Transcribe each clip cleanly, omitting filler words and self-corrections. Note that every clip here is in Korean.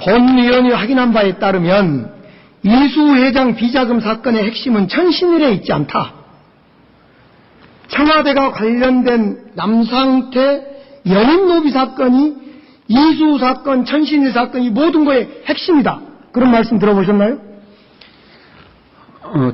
본위원이 확인한 바에 따르면 이수 회장 비자금 사건의 핵심은 천신일에 있지 않다. 청와대가 관련된 남상태 연임노비 사건이 이수 사건, 천신일 사건이 모든 거의 핵심이다. 그런 말씀 들어보셨나요?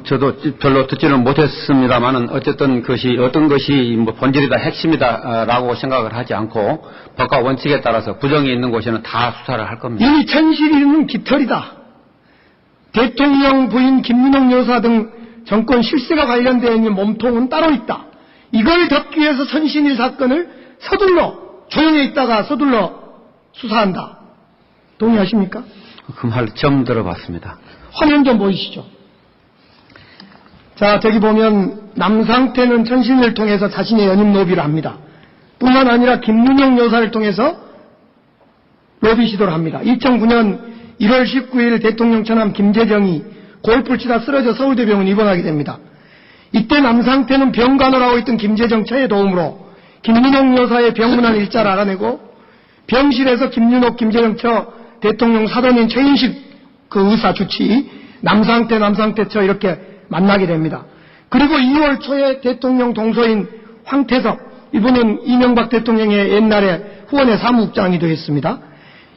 저도 별로 듣지는 못했습니다만은 어쨌든 그것이 어떤 것이 뭐 본질이다, 핵심이다라고 생각을 하지 않고 법과 원칙에 따라서 부정이 있는 곳에는 다 수사를 할 겁니다. 이 천신일은 깃털이다. 대통령 부인 김윤옥 여사 등 정권 실세가 관련되어 있는 몸통은 따로 있다. 이걸 덮기 위해서 천신일 사건을 서둘러 조용히 있다가 서둘러 수사한다. 동의하십니까? 그 말 처음 들어봤습니다. 화면 좀 보이시죠. 자, 저기 보면 남상태는 천신일을 통해서 자신의 연임 로비를 합니다. 뿐만 아니라 김윤옥 여사를 통해서 로비 시도를 합니다. 2009년 1월 19일 대통령 처남 김재정이 골프를 치다 쓰러져 서울대병원 입원하게 됩니다. 이때 남상태는 병간호를 하고 있던 김재정 처의 도움으로 김윤옥 여사의 병문안 일자를 알아내고 병실에서 김윤옥, 김재정 처, 대통령 사돈인 최인식 그 의사 주치, 남상태 처 이렇게 만나게 됩니다. 그리고 2월 초에 대통령 동서인 황태섭, 이분은 이명박 대통령의 옛날에 후원회 사무국장이 되었습니다.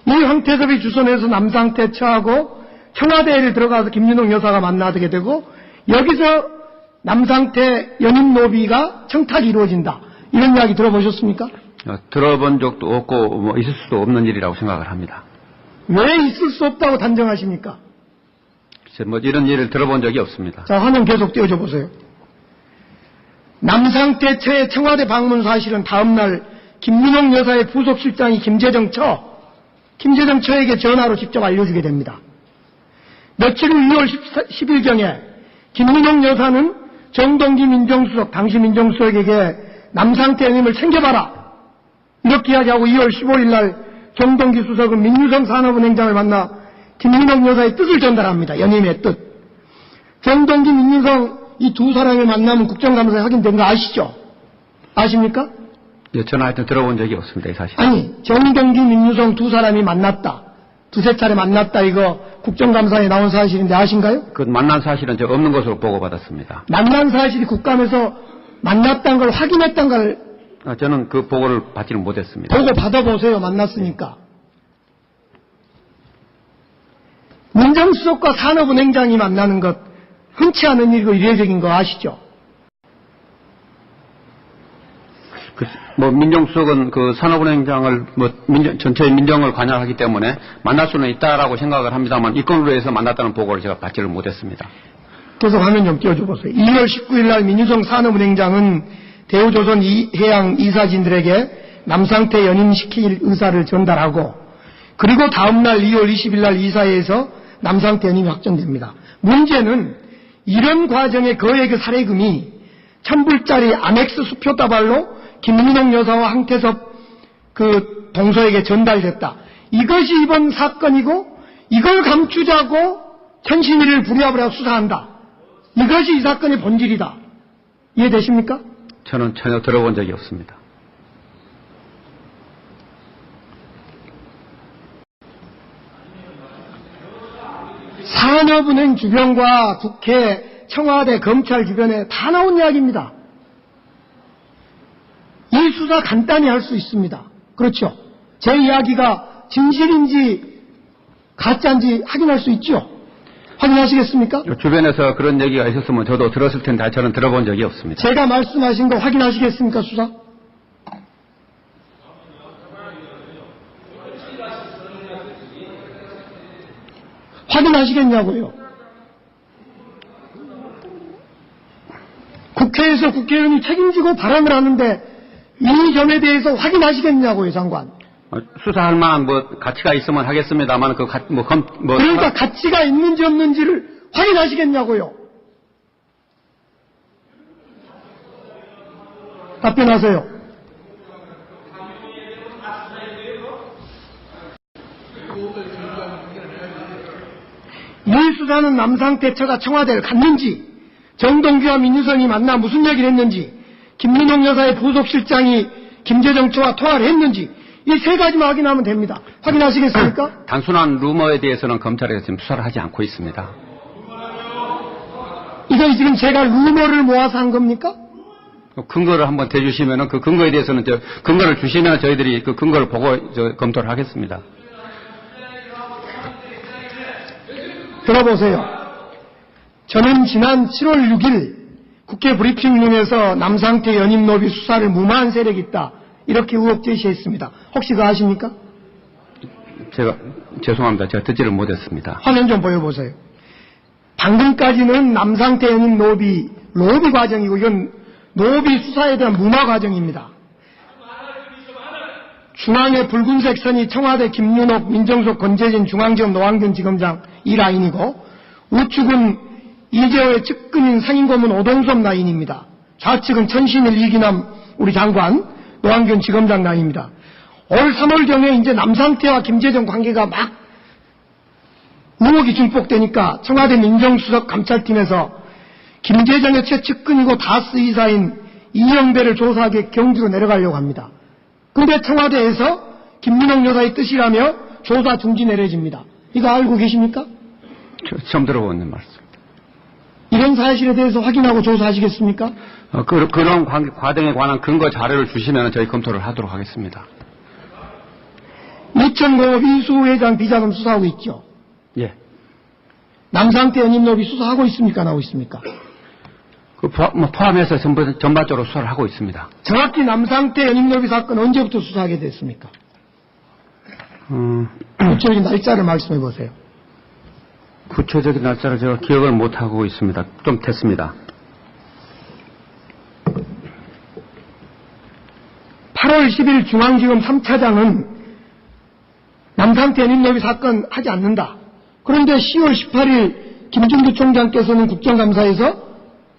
이 황태섭이 주선해서 남상태 처하고 청와대를 들어가서 김윤옥 여사가 만나게 되고 여기서 남상태 연임 노비가 청탁이 이루어진다. 이런 이야기 들어보셨습니까? 들어본 적도 없고 뭐 있을 수도 없는 일이라고 생각을 합니다. 왜 있을 수 없다고 단정하십니까? 뭐 이런 일을 들어본 적이 없습니다. 자, 화면 계속 띄워줘 보세요. 남상태 처의 청와대 방문 사실은 다음날 김윤옥 여사의 부속실장이 김재정 처에게 전화로 직접 알려주게 됩니다. 며칠 후 2월 10일경에 김윤옥 여사는 정동기 민정수석, 당시 민정수석에게 남상태 연임을 챙겨봐라. 이렇게 이야기하고 2월 15일 날 정동기 수석은 민유성 산업은행장을 만나 김윤옥 여사의 뜻을 전달합니다. 연임의 뜻. 정동기, 민유성 이 두 사람의 만남은 국정감사에 확인된 거 아시죠? 아십니까? 예, 저는 하여튼 들어본 적이 없습니다. 이 사실. 아니, 정동기, 민유성 두 사람이 만났다. 두세 차례 만났다. 이거 국정감사에 나온 사실인데 아신가요? 그 만난 사실은 저 없는 것으로 보고받았습니다. 만난 사실이 국감에서 만났다는 걸 확인했다는 걸 저는 그 보고를 받지는 못했습니다. 보고 받아보세요. 만났으니까. 민정수석과 산업은행장이 만나는 것 흔치 않은 일이고 이례적인 거 아시죠? 민정수석은 그 산업은행장을 전체의 민정을 관여하기 때문에 만날 수는 있다라고 생각을 합니다만 이 건으로 해서 만났다는 보고를 제가 받지를 못했습니다. 계속 화면 좀 띄워줘 보세요. 2월 19일 날 민유성 산업은행장은 대우조선 해양 이사진들에게 남상태 연임시킬 의사를 전달하고 그리고 다음날 2월 20일 날 이사회에서 남상태 연임이 확정됩니다. 문제는 이런 과정에 거액의 사례금이 1000불짜리 아멕스 수표다발로 김윤옥 여사와 황태섭 그 동서에게 전달됐다. 이것이 이번 사건이고 이걸 감추자고 천신일을 부랴부랴 수사한다. 이것이 이 사건의 본질이다. 이해되십니까? 저는 전혀 들어본 적이 없습니다. 산업은행 주변과 국회, 청와대, 검찰 주변에 다 나온 이야기입니다. 이 수사 간단히 할 수 있습니다. 그렇죠? 제 이야기가 진실인지 가짜인지 확인할 수 있죠? 확인하시겠습니까? 주변에서 그런 얘기가 있었으면 저도 들었을 텐데 저는 들어본 적이 없습니다. 제가 말씀하신 거 확인하시겠습니까, 수사? 확인하시겠냐고요? 국회에서 국회의원이 책임지고 발언을 하는데 이 점에 대해서 확인하시겠냐고요, 장관. 수사할 만한 가치가 있으면 하겠습니다만 그러니까 가치가 있는지 없는지를 확인하시겠냐고요. 답변하세요. 이 수사는 남상태 처가 청와대를 갔는지, 정동기와 민유성이 만나 무슨 얘기를 했는지, 김윤옥 여사의 부속실장이 김재정 처와 통화를 했는지, 이 세 가지만 확인하면 됩니다. 확인하시겠습니까? 단순한 루머에 대해서는 검찰에서 지금 수사를 하지 않고 있습니다. 이거 지금 제가 루머를 모아서 한 겁니까? 근거를 한번 대주시면은 그 근거에 대해서는 근거를 주시면 저희들이 그 근거를 보고 검토를 하겠습니다. 들어보세요. 저는 지난 7월 6일 국회 브리핑룸에서 남상태 연임 로비 수사를 무마한 세력이 있다. 이렇게 의혹 제시했습니다. 혹시 그거 아십니까? 죄송합니다. 제가 듣지를 못했습니다. 화면 좀 보여보세요. 방금까지는 남상태 연임 로비 과정이고 이건 노비 수사에 대한 무마 과정입니다. 중앙의 붉은색 선이 청와대 김윤옥, 민정수석 권재진, 중앙지검 노환균 지검장 이 라인이고 우측은 이재호의 측근인 상임고문 오동섭 라인입니다. 좌측은 천신일 이기남 우리 장관 노환균 지검장 라인입니다. 올 3월경에 이제 남상태와 김재정 관계가 막 의혹이 증폭되니까 청와대 민정수석 감찰팀에서 김재정의 최측근이고 다스 이사인 이영배를 조사하기 경주로 내려가려고 합니다. 그런데 청와대에서 김민옥 여사의 뜻이라며 조사 중지 내려집니다. 이거 알고 계십니까? 처음 들어보는 말씀. 이런 사실에 대해서 확인하고 조사하시겠습니까? 그런 과정에 관한 근거 자료를 주시면 저희 검토를 하도록 하겠습니다. 이천공업 이수호 회장 비자금 수사하고 있죠? 예. 남상태 연임로비 수사하고 있습니까? 안 하고 있습니까? 포함해서 전반적으로 수사를 하고 있습니다. 정확히 남상태 연임로비 사건 언제부터 수사하게 됐습니까? 구체적인 날짜를 말씀해 보세요. 구체적인 날짜를 제가 기억을 못하고 있습니다. 좀 됐습니다. 8월 10일 중앙지검 3차장은 남상태 연임로비 사건 하지 않는다. 그런데 10월 18일 김준규 총장께서는 국정감사에서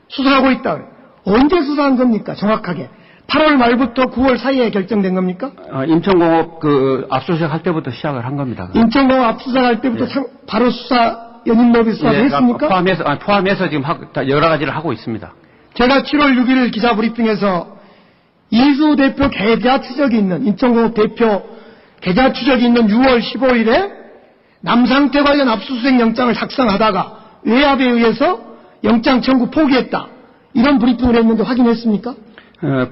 수사하고 있다. 언제 수사한 겁니까? 정확하게. 8월 말부터 9월 사이에 결정된 겁니까? 인천공업 압수수색 할 때부터 시작을 한 겁니다. 인천공업 압수수색 할 때부터 바로 수사, 연임로비 수사를 했습니까? 포함해서 지금 여러 가지를 하고 있습니다. 제가 7월 6일 기자 브리핑에서 이수 대표 계좌 추적이 있는, 인천공업 대표 계좌 추적이 있는 6월 15일에 남상태 관련 압수수색 영장을 작성하다가 외압에 의해서 영장 청구 포기했다. 이런 브리핑을 했는데 확인했습니까?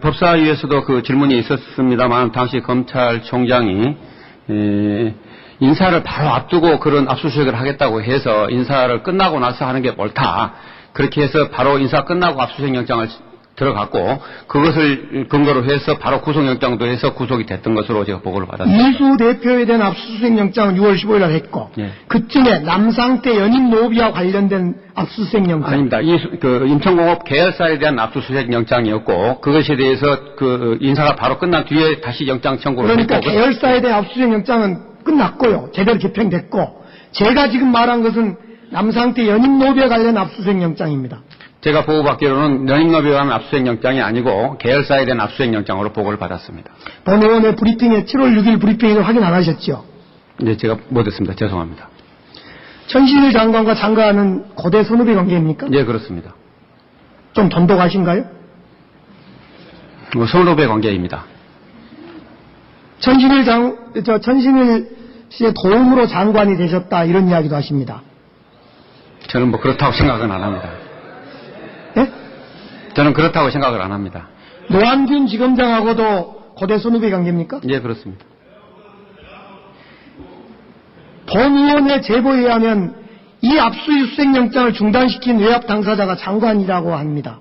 법사위에서도 그 질문이 있었습니다만 당시 검찰총장이 인사를 바로 앞두고 그런 압수수색을 하겠다고 해서 인사를 끝나고 나서 하는 게 옳다. 그렇게 해서 바로 인사 끝나고 압수수색 영장을 들어갔고 그것을 근거로 해서 바로 구속영장도 해서 구속이 됐던 것으로 제가 보고를 받았습니다. 이수 대표에 대한 압수수색 영장은 6월 15일 날 했고 예. 그쯤에 남상태 연임 노비와 관련된 압수수색 영장 아닙니다. 인천공업 계열사에 대한 압수수색 영장이었고 그것에 대해서 인사가 바로 끝난 뒤에 다시 영장 청구를 그러니까 했고 계열사에 대한 압수수색 영장은 끝났고요. 제대로 집행됐고 제가 지금 말한 것은 남상태 연임 노비와 관련 압수수색 영장입니다. 제가 보고받기로는 연임노비에 관한 압수수색 영장이 아니고 계열사에 대한 압수수색 영장으로 보고를 받았습니다. 본 의원의 브리핑에 7월 6일 브리핑에도 확인 안 하셨죠? 네, 제가 못했습니다. 죄송합니다. 천신일 장관과 장관은 고대 선후배 관계입니까? 네, 그렇습니다. 좀 돈독하신가요? 선후배 관계입니다. 천신일 씨의 도움으로 장관이 되셨다 이런 이야기도 하십니다. 저는 그렇다고 생각은 안 합니다. 네? 저는 그렇다고 생각을 안 합니다. 노환균 지검장하고도 고대 선후배 관계입니까? 예, 그렇습니다. 본 의원의 제보에 의하면 이 압수수색 영장을 중단시킨 외압 당사자가 장관이라고 합니다.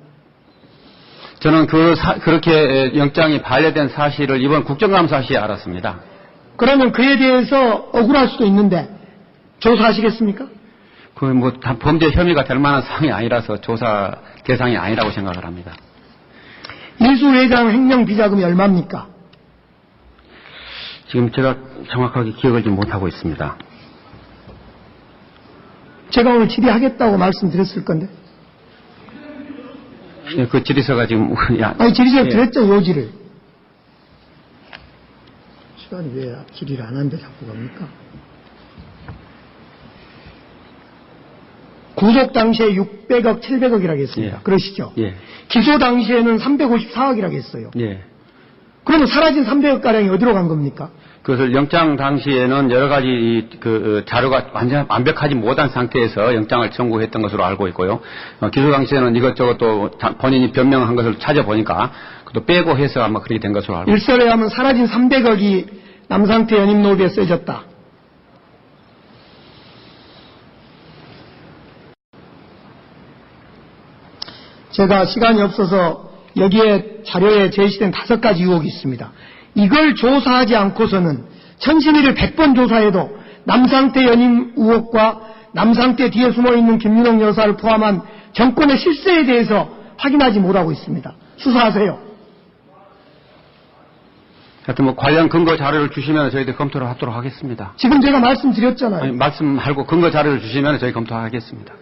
저는 그렇게 영장이 반려된 사실을 이번 국정감사 시에 알았습니다. 그러면 그에 대해서 억울할 수도 있는데 조사하시겠습니까? 범죄 혐의가 될 만한 사항이 아니라서 조사 대상이 아니라고 생각을 합니다. 이수 회장 횡령 비자금이 얼마입니까? 지금 제가 정확하게 기억을 좀 못하고 있습니다. 제가 오늘 질의하겠다고 말씀드렸을 건데. 예, 그 질의서가 지금 아니 질의서 예. 드렸죠, 요지를. 시간이 왜 질의를 안 하는데 자꾸 갑니까? 구속 당시에 600억, 700억이라고 했습니다. 예. 그러시죠? 예. 기소 당시에는 354억이라고 했어요. 예. 그러면 사라진 300억 가량이 어디로 간 겁니까? 그것을 영장 당시에는 여러 가지 자료가 완벽하지 못한 상태에서 영장을 청구했던 것으로 알고 있고요. 기소 당시에는 이것저것 또 본인이 변명한 것을 찾아보니까 또 빼고 해서 아마 그렇게 된 것으로 알고 있습니다. 일설에 하면 사라진 300억이 남상태 연임 로비에 쓰여졌다. 제가 시간이 없어서 여기에 자료에 제시된 5가지 의혹이 있습니다. 이걸 조사하지 않고서는 천신이를 100번 조사해도 남상태 연임 의혹과 남상태 뒤에 숨어있는 김윤옥 여사를 포함한 정권의 실세에 대해서 확인하지 못하고 있습니다. 수사하세요. 하여튼 뭐 관련 근거 자료를 주시면 저희들 검토를 하도록 하겠습니다. 지금 제가 말씀드렸잖아요. 아니, 말씀 말고 근거 자료를 주시면 저희 검토하겠습니다.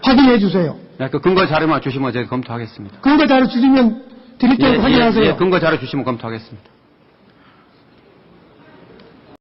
확인해 주세요. 그 근거 자료만 주시면 저희 검토하겠습니다. 근거 자료 주시면 드릴 테니까 확인하세요. 근거 자료 주시면 검토하겠습니다.